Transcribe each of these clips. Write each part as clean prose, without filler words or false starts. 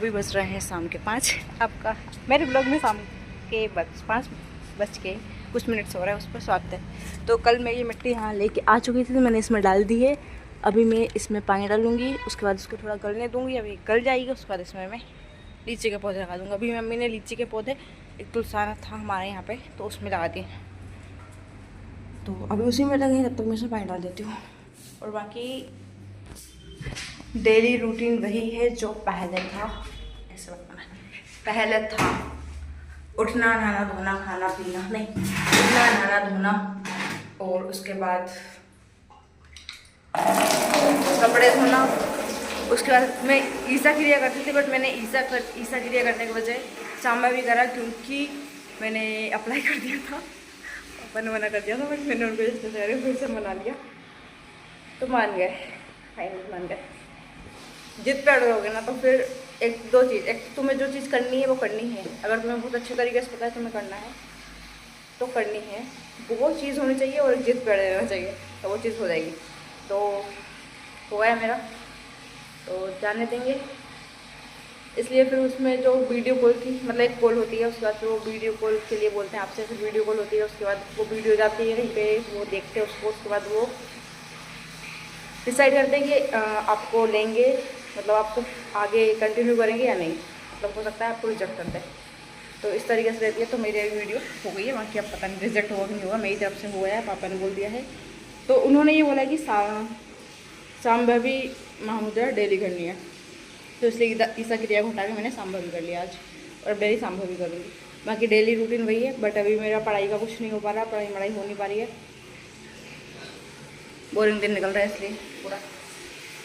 अभी बज रहे हैं शाम के 5। आपका मेरे ब्लॉग में शाम के 5:05 हो रहा है, उस पर स्वागत है। तो कल मैं ये मिट्टी यहाँ लेके आ चुकी थी, तो मैंने इसमें डाल दी है। अभी मैं इसमें पानी डालूंगी, उसके बाद इसको थोड़ा गलने दूंगी। अभी गल जाएगी, उसके बाद इसमें मैं लीची के पौधे लगा दूँगा। अभी मम्मी ने लीची के पौधे, एक तुलसाना था हमारे यहाँ पे, तो उसमें लगा दिए। तो अभी उसी में लगे, तब तक मैं इसमें पानी डाल देती हूँ। और बाकी डेली रूटीन वही है जो पहले था। ऐसे बताना, पहले था उठना, नहाना धोना, खाना पीना, नहीं उठना नहाना धोना, और उसके बाद कपड़े धोना। उसके बाद मैं ईसा क्रिया करती थी, बट मैंने ईसा क्रिया करने के बजाय चांबा भी करा, क्योंकि मैंने अप्लाई कर दिया था। पापा ने मना कर दिया था, बट मैंने उनको जैसे फिर से मना लिया, तो मान गए, फाइनली मान गए। जिद पे अड़ोगे ना तो फिर एक दो चीज़, एक तुम्हें जो चीज़ करनी है वो करनी है। अगर तुम्हें बहुत अच्छे तरीके से पता है तुम्हें करना है तो करनी है, वो चीज़ होनी चाहिए, और जिद पे अड़े रहना चाहिए, तो वो चीज़ हो जाएगी। तो हो गया मेरा, तो जाने देंगे। इसलिए फिर उसमें जो वीडियो कॉल थी, मतलब एक कॉल होती है, उसके बाद फिर वो वीडियो कॉल के लिए बोलते हैं आपसे, फिर वीडियो कॉल होती है, उसके बाद वो वीडियो जाती है कहीं पे, वो देखते हैं उसको, उसके बाद वो डिसाइड करते हैं कि आपको लेंगे, मतलब आपको आगे कंटिन्यू करेंगे या नहीं। मतलब हो सकता है आपको रिजेक्ट कर दें, तो इस तरीके से रहती है। तो मेरी वीडियो हो गई है, बाकी अब पता नहीं रिजेक्ट होगा कि नहीं होगा, मेरी तरफ से हुआ है, पापा ने बोल दिया है। तो उन्होंने ये बोला कि सांभवी महामुद्रा डेली करनी है, तो इसलिए ईसा क्रिया को हटा के मैंने सांभवी कर लिया आज, और अब डेली सांभवी करूँगी। बाकी डेली रूटीन वही है, बट अभी मेरा पढ़ाई का कुछ नहीं हो पा रहा, पढ़ाई हो नहीं पा रही है, बोरिंग दिन निकल रहा है, इसलिए पूरा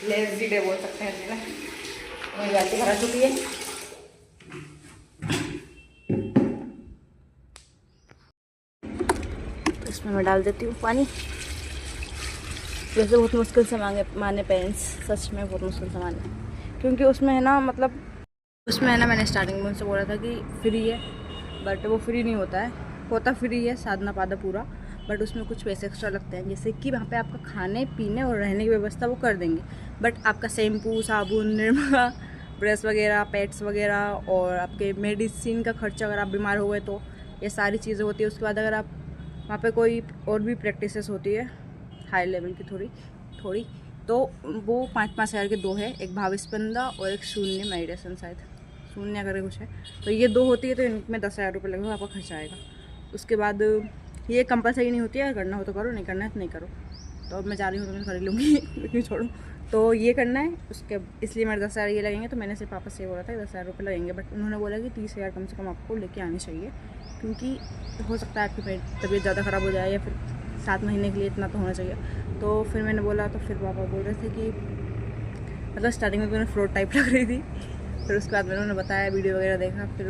लेज़ी डे बोल सकते हैं इसमें। मेरी गाड़ी भरा चुकी है। इसमें मैं डाल देती हूँ पानी। वैसे बहुत मुश्किल से माने पेरेंट्स, सच में बहुत मुश्किल से माने, क्योंकि उसमें है ना, मतलब उसमें है ना, मैंने स्टार्टिंग में उनसे बोला था कि फ्री है, बट वो फ्री नहीं होता है, होता फ्री है साधना पादा पूरा, बट उसमें कुछ पैसे एक्स्ट्रा लगते हैं। जैसे कि वहाँ पे आपका खाने पीने और रहने की व्यवस्था वो कर देंगे, बट आपका शैम्पू, साबुन, निरमा, ब्रश वगैरह, पैड्स वगैरह, और आपके मेडिसिन का खर्चा, अगर आप बीमार हो गए तो ये सारी चीज़ें होती है। उसके बाद अगर आप वहाँ पे कोई और भी प्रैक्टिसेस होती है हाई लेवल की थोड़ी, तो वो 5-5 हज़ार के दो है, एक भाव स्पंदा और एक शून्य मेडिटेशन, शायद शून्य करके कुछ है, तो ये दो होती है। तो इनमें 10,000 रुपये लगभग आपका खर्चा आएगा। उसके बाद ये कंपलसरी नहीं होती है, करना हो तो करो, नहीं करना है तो नहीं करो। तो अब मैं जा रही हूँ तो मैं खरीद लूँगी, क्यों छोड़ो। तो ये करना है, उसके इसलिए मेरे 10,000 ये लगेंगे। तो मैंने सिर्फ पापा से बोला था कि 10,000 रुपये लगेंगे, बट उन्होंने बोला कि 30,000 कम से कम आपको लेके आनी चाहिए, क्योंकि हो सकता है आपकी तबीयत ज़्यादा ख़राब हो जाए, या फिर 7 महीने के लिए इतना तो होना चाहिए। तो फिर मैंने बोला, तो फिर पापा बोल रहे थे कि मतलब स्टार्टिंग में तो उन्हें फ्रॉड टाइप लग रही थी, फिर उसके बाद मैंने उन्हें बताया, वीडियो वगैरह देखा, फिर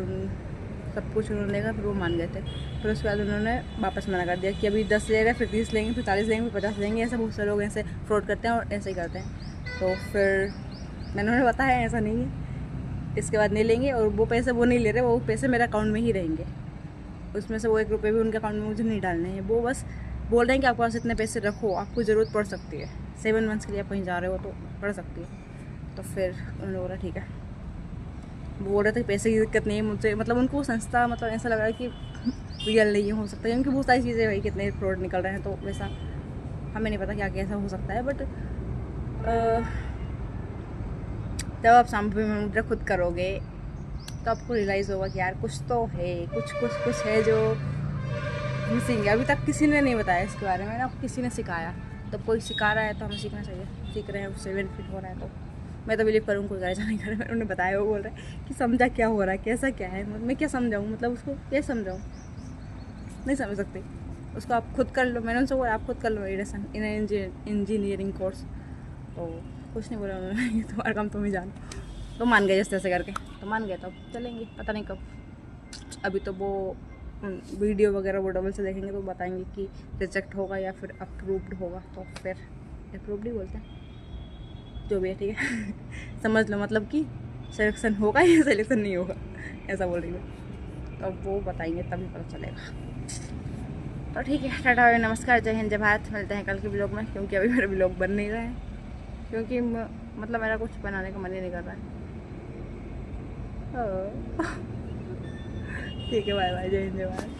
सब कुछ उन्होंने देखा, फिर वो मान गए थे। फिर उसके बाद उन्होंने वापस मना कर दिया कि अभी 10 ले रहे हैं, फिर 30 लेंगे, फिर 40 लेंगे, फिर 50 लेंगे। ऐसा बहुत सारे लोग ऐसे फ्रॉड करते हैं और ऐसे ही करते हैं। तो फिर मैंने उन्हें बताया ऐसा नहीं है, इसके बाद नहीं लेंगे, और वो पैसे वो नहीं ले रहे, वो पैसे मेरे अकाउंट में ही रहेंगे। उसमें से वो 1 रुपये भी उनके अकाउंट में मुझे नहीं डालने हैं। वो बस बोल रहे हैं कि आपके पास इतने पैसे रखो, आपको ज़रूरत पड़ सकती है, 7 मंथ्स के लिए आप कहीं जा रहे हो तो पड़ सकती है। तो फिर उन्होंने बोला ठीक है। वो बोल रहे थे पैसे की दिक्कत नहीं है मुझसे, मतलब उनको संस्था, मतलब ऐसा लग रहा है कि रियल नहीं हो सकता, क्योंकि बहुत सारी चीज़ें भाई कितने फ्रॉड निकल रहे हैं। तो वैसा हमें नहीं पता क्या कैसा हो सकता है, बट जब आप सांभवी मुद्रा खुद करोगे तो आपको रियलाइज़ होगा कि यार कुछ तो है, कुछ है जो मिसिंग है। अभी तक किसी ने नहीं बताया इसके बारे में ना, किसी ने सिखाया। तो कोई सिखा रहा है तो हमें सीखना चाहिए, सीख रहे हैं, उससे बेनिफिट हो रहा है, तो मैं तो बिलीव करूँ, कोई ऐसा नहीं करे। मैंने उन्हें बताया, वो बोल रहे हैं कि समझा क्या हो रहा है, कैसा क्या है, मैं क्या समझाऊँ, मतलब उसको क्या समझाऊँ, नहीं समझ सकती। उसको आप खुद कर लो, मैंने उनसे बोला आप खुद कर लो मेडिटेशन इन इंजीनियरिंग कोर्स। तो कुछ नहीं बोला उन्होंने, तुम्हारा काम तुम ही जानो। तो मान गए जैसे तैसे करके, तो मान गए, तो अब चलेंगे, पता नहीं कब। अभी तो वो वीडियो वगैरह वो डबल से देखेंगे तो बताएंगे कि रिजेक्ट होगा या फिर अप्रूव्ड होगा। तो फिर अप्रूव्ड ही बोलते हैं, जो भी है, ठीक है। समझ लो, मतलब कि सिलेक्शन होगा या सिलेक्शन नहीं होगा, ऐसा बोल रही है। तो अब वो बताएंगे तभी पता चलेगा। तो ठीक है, टाटा, नमस्कार, जय हिंद, जय भारत। मिलते हैं कल के ब्लॉग में, क्योंकि अभी मेरे ब्लॉग बन नहीं रहे हैं, क्योंकि मतलब मेरा कुछ बनाने का मन ही नहीं कर रहा है। ठीक है, बाय बाय, जय हिंद जय भारत।